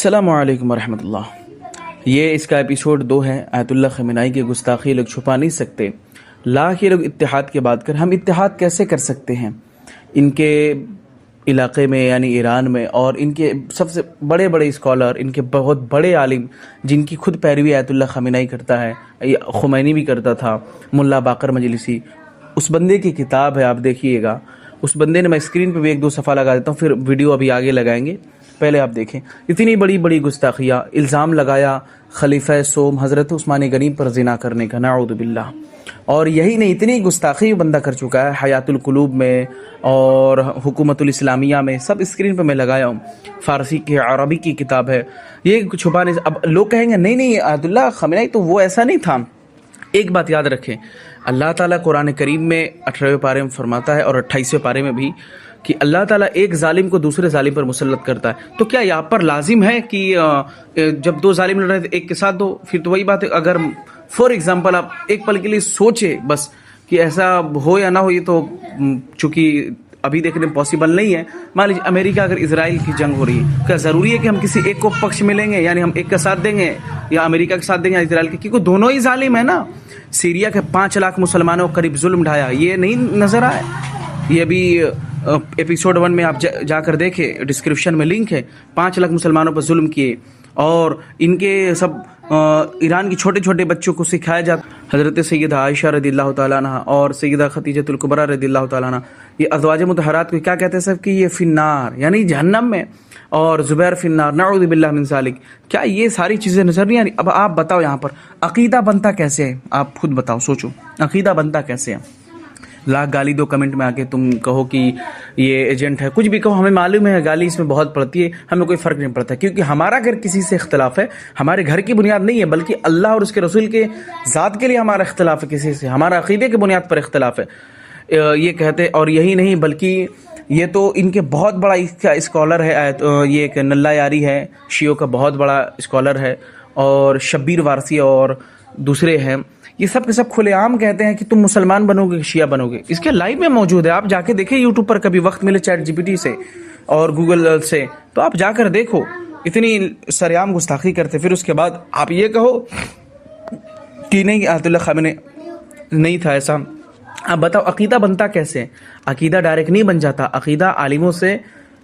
अस्सलाम वालेकुम रहमतुल्लाह। ये इसका एपिसोड 2 है। आयतुल्ला खमेनी की गुस्ताखी लोग छुपा नहीं सकते। लाख ये लोग इत्तेहाद की बात कर, हम इत्तेहाद कैसे कर सकते हैं इनके इलाके में यानी ईरान में, और इनके सबसे बड़े बड़े स्कॉलर, इनके बहुत बड़े आलिम जिनकी खुद पैरवी आयतुल्ला खमेनी करता है, खुमैनी भी करता था, मुल्ला बाकर मजलिसी, उस बंदे की किताब है, आप देखिएगा। उस बंदे ने, मैं स्क्रीन पे भी 1-2 सफ़ा लगा देता हूँ, फिर वीडियो अभी आगे लगाएंगे, पहले आप देखें। इतनी बड़ी बड़ी गुस्ताखियाँ, इल्ज़ाम लगाया खलीफा सोम हज़रत उस्मान गनी पर ज़िना करने का, नाऊज़ु बिल्लाह। और यही नहीं, इतनी गुस्ताखी बंदा कर चुका है हयातुल कुलूब में और हुकूमतुल इस्लामिया में, सब स्क्रीन पे मैं लगाया हूँ। फ़ारसी की, अरबी की किताब है। ये छुपाने से अब लोग कहेंगे नहीं नहीं आयतुल्ला खमेनी तो वो ऐसा नहीं था। एक बात याद रखें, अल्लाह ताला कुरान करीम में 18वें पारे में फरमाता है और 28वें पारे में भी कि अल्लाह ताला एक जालिम को दूसरे जालिम पर मुसल्लत करता है। तो क्या यहाँ पर लाजिम है कि जब 2 जालिम लड़ रहे थे एक के साथ दो? फिर तो वही बात है, अगर फॉर एग्जांपल आप एक पल के लिए सोचे बस कि ऐसा हो या ना हो, ये तो चूंकि अभी देखने में पॉसिबल नहीं है। मान लीजिए अमेरिका अगर इजराइल की जंग हो रही है, क्या ज़रूरी है कि हम किसी एक को पक्ष में लेंगे, यानी हम एक का साथ देंगे या अमेरिका के साथ देंगे या इजराइल के? क्योंकि दोनों ही जालिम है ना। सीरिया के 5 लाख मुसलमानों को करीब जुल्म ढाया, ये नहीं नजर आए? ये अभी एपिसोड 1 में आप जाकर देखें, डिस्क्रिप्शन में लिंक है। 5 लाख मुसलमानों पर जुल्म किए, और इनके सब ईरान के छोटे छोटे बच्चों को सिखाया जाता। हज़रत सैयदा आयशा रदिल्लाहु ताला अन्हा और सैयदा खतीजतुल कुबरा रदिल्लाहु ताला अन्हा, ये अज़वाज मुतहरात को क्या कहते हैं सब कि ये फिन्नार यानी जहन्नम में, और ज़ुबैर फिन्नार, नऊज़ु बिल्लाह मिन ज़ालिक। क्या ये सारी चीज़ें नजर नहीं आ रही? अब आप बताओ यहाँ पर अकीदा बनता कैसे है? आप खुद बताओ, सोचो अकीदा बनता कैसे है? लाख गाली दो कमेंट में आके, तुम कहो कि ये एजेंट है, कुछ भी कहो, हमें मालूम है गाली इसमें बहुत पड़ती है, हमें कोई फ़र्क नहीं पड़ता, क्योंकि हमारा अगर किसी से इख्तलाफ है, हमारे घर की बुनियाद नहीं है, बल्कि अल्लाह और उसके रसूल के ज़ात के लिए हमारा इख्तलाफ है किसी से, हमारा अक़ीदे की बुनियाद पर इख्तलाफ है, ये कहते। और यही नहीं, बल्कि ये तो इनके बहुत बड़ा इसका स्कॉलर है, ये एक नल्ला यारी है, शियों का बहुत बड़ा स्कॉलर है, और शब्बीर वारसी और दूसरे हैं। ये सब के सब खुलेआम कहते हैं कि तुम मुसलमान बनोगे, शिया बनोगे। इसके लाइव में मौजूद है, आप जाके देखें यूट्यूब पर, कभी वक्त मिले चैट जीपीटी से और गूगल से, तो आप जाकर देखो। इतनी सरेआम गुस्ताखी करते, फिर उसके बाद आप ये कहो कि नहीं आयतुल्ला खमेनी नहीं था ऐसा। आप बताओ अकीदा बनता कैसे? अकीदा डायरेक्ट नहीं बन जाता, अकीदा आलिमों से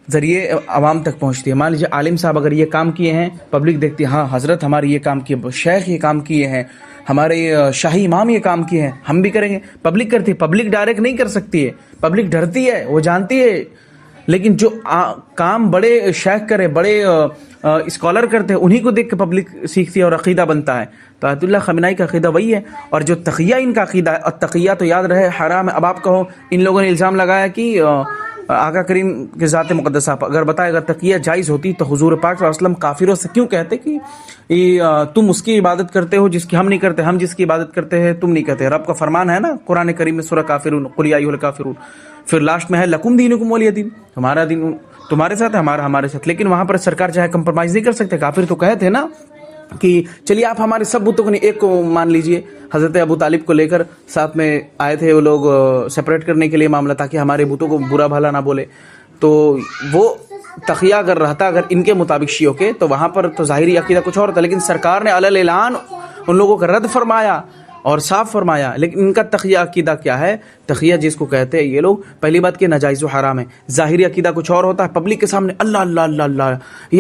ज़रिए आवाम तक पहुँचती है। मान लीजिए आलिम साहब अगर ये काम किए हैं, पब्लिक देखती है, हाँ हज़रत हमारे ये काम किए, शेख ये काम किए हैं, हमारे शाही इमाम ये काम किए हैं, हम भी करेंगे। पब्लिक करती है, पब्लिक डायरेक्ट नहीं कर सकती है, पब्लिक डरती है, वो जानती है। लेकिन जो काम बड़े शेख करे, बड़े स्कॉलर करते हैं, उन्हीं को देख के पब्लिक सीखती है और अकीदा बनता है। तो आयतुल्ला खमेनी का अकीदा वही है। और जो तक़िया इनका अकीदा है, और तक़िया तो याद रहे हराम है। अब आप कहो, इन लोगों ने इल्ज़ाम लगाया कि आका करीम के ज़ात मुक़द्दसा पर अगर बताए, अगर तक़िया जायज़ होती तो हुज़ूर पाक सल्लल्लाहु अलैहि वसल्लम काफिरों से क्यों कहते कि तुम उसकी इबादत करते हो जिसकी हम नहीं करते, हम जिसकी इबादत करते हैं तुम नहीं करते? रब का फरमान है ना कुरान करीम में, सूरह काफिरून, कुल या अय्युहल काफिरून। फिर लास्ट में है लकुम दीनुकुम वलिय दीन, तुम्हारा दिन तुम्हारे साथ है, हमारा हमारे साथ। लेकिन वहाँ पर सरकार चाहे कंप्रोमाइज़ नहीं कर सकते। काफिर तो कहे थे ना कि चलिए आप हमारे सब बुतों को नहीं, एक को मान लीजिए। हज़रत अबू तालिब को लेकर साथ में आए थे वो लोग सेपरेट करने के लिए मामला, ताकि हमारे बुतों को बुरा भला ना बोले। तो वो तक़िया अगर रहता अगर इनके मुताबिक शियों के, तो वहाँ पर तो ज़ाहिरी अक़ीदा कुछ और था। लेकिन सरकार ने अलल ऐलान उन लोगों का रद्द फरमाया और साफ फरमाया। लेकिन इनका तक़िया अक़ीदा क्या है? तक़िया जिसको कहते हैं ये लोग, पहली बात कि नाजायज़ व हराम है। ज़ाहिरी अक़ीदा कुछ और होता है, पब्लिक के सामने अल्लाह अल्लाह अल्लाह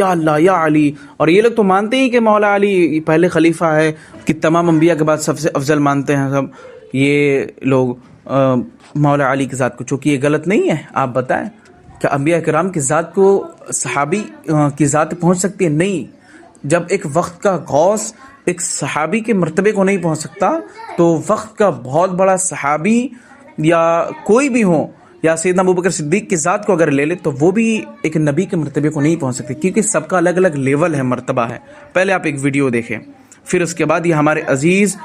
अल्लाह या अली। और ये लोग तो मानते ही कि मौला अली पहले खलीफा है, कि तमाम अंबिया के बाद सबसे अफजल मानते हैं सब ये लोग मौला अली की ज़ात को। चूँकि ये गलत नहीं है, आप बताएं क्या अंबिया किराम की ज़ात को सहाबी की ज़ात पहुँच सकती है? नहीं। जब एक वक्त का गौस एक सहाबी के मर्तबे को नहीं पहुंच सकता, तो वक्त का बहुत बड़ा सहाबी या कोई भी हो, या सैयदना अबू बकर सिद्दीक की ज़ात को अगर ले ले, तो वो भी एक नबी के मर्तबे को नहीं पहुंच सकते, क्योंकि सबका अलग अलग लेवल है, मर्तबा है। पहले आप एक वीडियो देखें, फिर उसके बाद ये हमारे अजीज़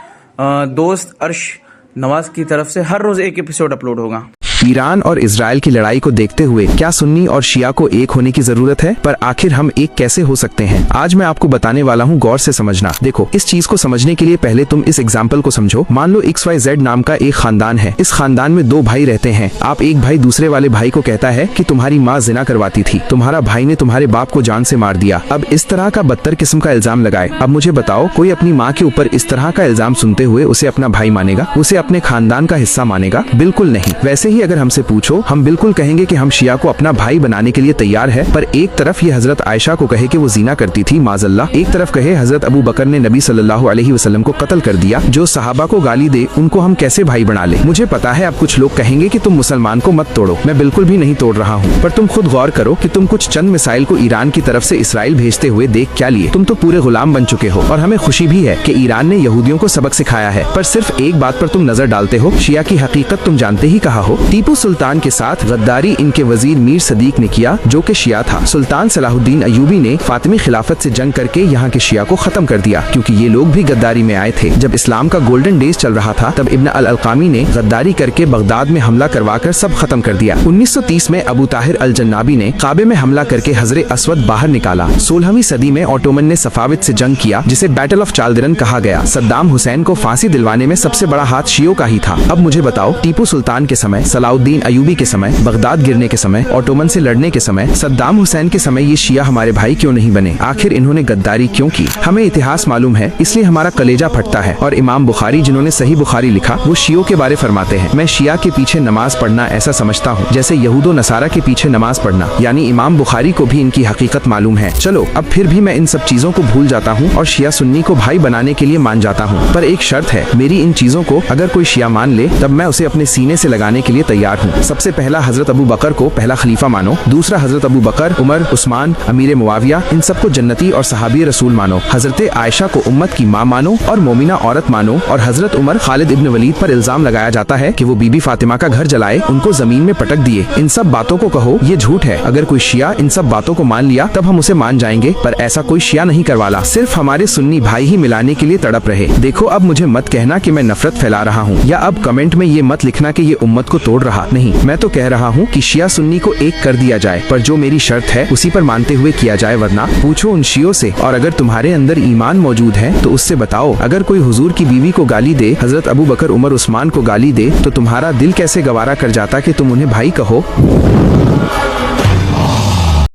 दोस्त अर्श नवाज़ की तरफ से हर रोज़ एक एपिसोड अपलोड होगा। ईरान और इजराइल की लड़ाई को देखते हुए क्या सुन्नी और शिया को एक होने की जरूरत है? पर आखिर हम एक कैसे हो सकते हैं? आज मैं आपको बताने वाला हूँ, गौर से समझना। देखो, इस चीज को समझने के लिए पहले तुम इस एग्जाम्पल को समझो। मान लो XYZ नाम का एक खानदान है। इस खानदान में 2 भाई रहते हैं। आप एक भाई दूसरे वाले भाई को कहता है कि तुम्हारी माँ जिना करवाती थी, तुम्हारा भाई ने तुम्हारे बाप को जान से मार दिया। अब इस तरह का बदतर किस्म का इल्जाम लगाए। अब मुझे बताओ, कोई अपनी माँ के ऊपर इस तरह का इल्जाम सुनते हुए उसे अपना भाई मानेगा? उसे अपने खानदान का हिस्सा मानेगा? बिल्कुल नहीं। वैसे ही अगर हमसे पूछो, हम बिल्कुल कहेंगे कि हम शिया को अपना भाई बनाने के लिए तैयार है। पर एक तरफ ये हजरत आयशा को कहे कि वो जीना करती थी, माज़अल्लाह, एक तरफ कहे हजरत अबू बकर ने नबी सल्लल्लाहु अलैहि वसल्लम को कत्ल कर दिया, जो सहाबा को गाली दे, उनको हम कैसे भाई बना ले? मुझे पता है अब कुछ लोग कहेंगे कि तुम मुसलमान को मत तोड़ो। मैं बिल्कुल भी नहीं तोड़ रहा हूँ, पर तुम खुद गौर करो कि तुम कुछ चंद मिसाइल को ईरान की तरफ से इसराइल भेजते हुए देख क्या लिए? तुम तो पूरे गुलाम बन चुके हो। और हमें खुशी भी है कि ईरान ने यहूदियों को सबक सिखाया है। पर सिर्फ एक बात पर तुम नजर डालते हो, शिया की हकीकत तुम जानते ही कहा हो। टीपू सुल्तान के साथ गद्दारी इनके वजीर मीर सदीक ने किया, जो कि शिया था। सुल्तान सलाहुद्दीन अयूबी ने फातिमी खिलाफत से जंग करके यहाँ के शिया को खत्म कर दिया, क्योंकि ये लोग भी गद्दारी में आए थे। जब इस्लाम का गोल्डन डेज चल रहा था, तब इब्न अल अलकामी ने गद्दारी करके बगदाद में हमला करवाकर सब खत्म कर दिया। 1930 में अबू ताहिर अल जन्नाबी ने काबे में हमला करके हजरे असवद बाहर निकाला। 16वीं सदी में ऑटोमन ने सफाविद से जंग किया, जिसे बैटल ऑफ चालदिरन कहा गया। सद्दाम हुसैन को फांसी दिलवाने में सबसे बड़ा हाथ शियों का ही था। अब मुझे बताओ, टीपू सुल्तान के समय, सलाउद्दीन अयूबी के समय, बगदाद गिरने के समय, ऑटोमन से लड़ने के समय, सद्दाम हुसैन के समय ये शिया हमारे भाई क्यों नहीं बने? आखिर इन्होंने गद्दारी क्यों की? हमें इतिहास मालूम है, इसलिए हमारा कलेजा फटता है। और इमाम बुखारी, जिन्होंने सही बुखारी लिखा, वो शियों के बारे फरमाते हैं, मैं शिया के पीछे नमाज पढ़ना ऐसा समझता हूँ जैसे यहूदो नसारा के पीछे नमाज पढ़ना। यानी इमाम बुखारी को भी इनकी हकीकत मालूम है। चलो, अब फिर भी मैं इन सब चीजों को भूल जाता हूँ और शिया सुन्नी को भाई बनाने के लिए मान जाता हूँ। पर एक शर्त है, मेरी इन चीजों को अगर कोई शिया मान ले, तब मैं उसे अपने सीने से लगाने के लिए तैयार हूँ। सबसे पहला, हजरत अबू बकर को पहला खलीफा मानो। दूसरा, हजरत अबू बकर, उमर, उस्मान, अमीर मुआविया, इन सबको जन्नती और सहाबी रसूल मानो। हजरत आयशा को उम्मत की माँ मानो और मोमिना औरत मानो। और हजरत उमर, खालिद इब्न वलीद पर इल्जाम लगाया जाता है कि वो बीबी फातिमा का घर जलाए, उनको जमीन में पटक दिए। इन सब बातों को कहो ये झूठ है। अगर कोई शिया इन सब बातों को मान लिया, तब हम उसे मान जाएंगे। पर ऐसा कोई शिया नहीं करवाला, सिर्फ हमारे सुन्नी भाई ही मिलाने के लिए तड़प रहे। देखो, अब मुझे मत कहना कि मैं नफरत फैला रहा हूँ, या अब कमेंट में ये मत लिखना कि ये उम्मत को तोड़ रहा। नहीं, मैं तो कह रहा हूँ कि शिया सुन्नी को एक कर दिया जाए, पर जो मेरी शर्त है उसी पर मानते हुए किया जाए। वरना पूछो उन शियों से, और अगर तुम्हारे अंदर ईमान मौजूद है तो उससे बताओ, अगर कोई हुजूर की बीवी को गाली दे, हजरत अबू बकर, उमर, उस्मान को गाली दे, तो तुम्हारा दिल कैसे गवारा कर जाता कि तुम उन्हें भाई कहो?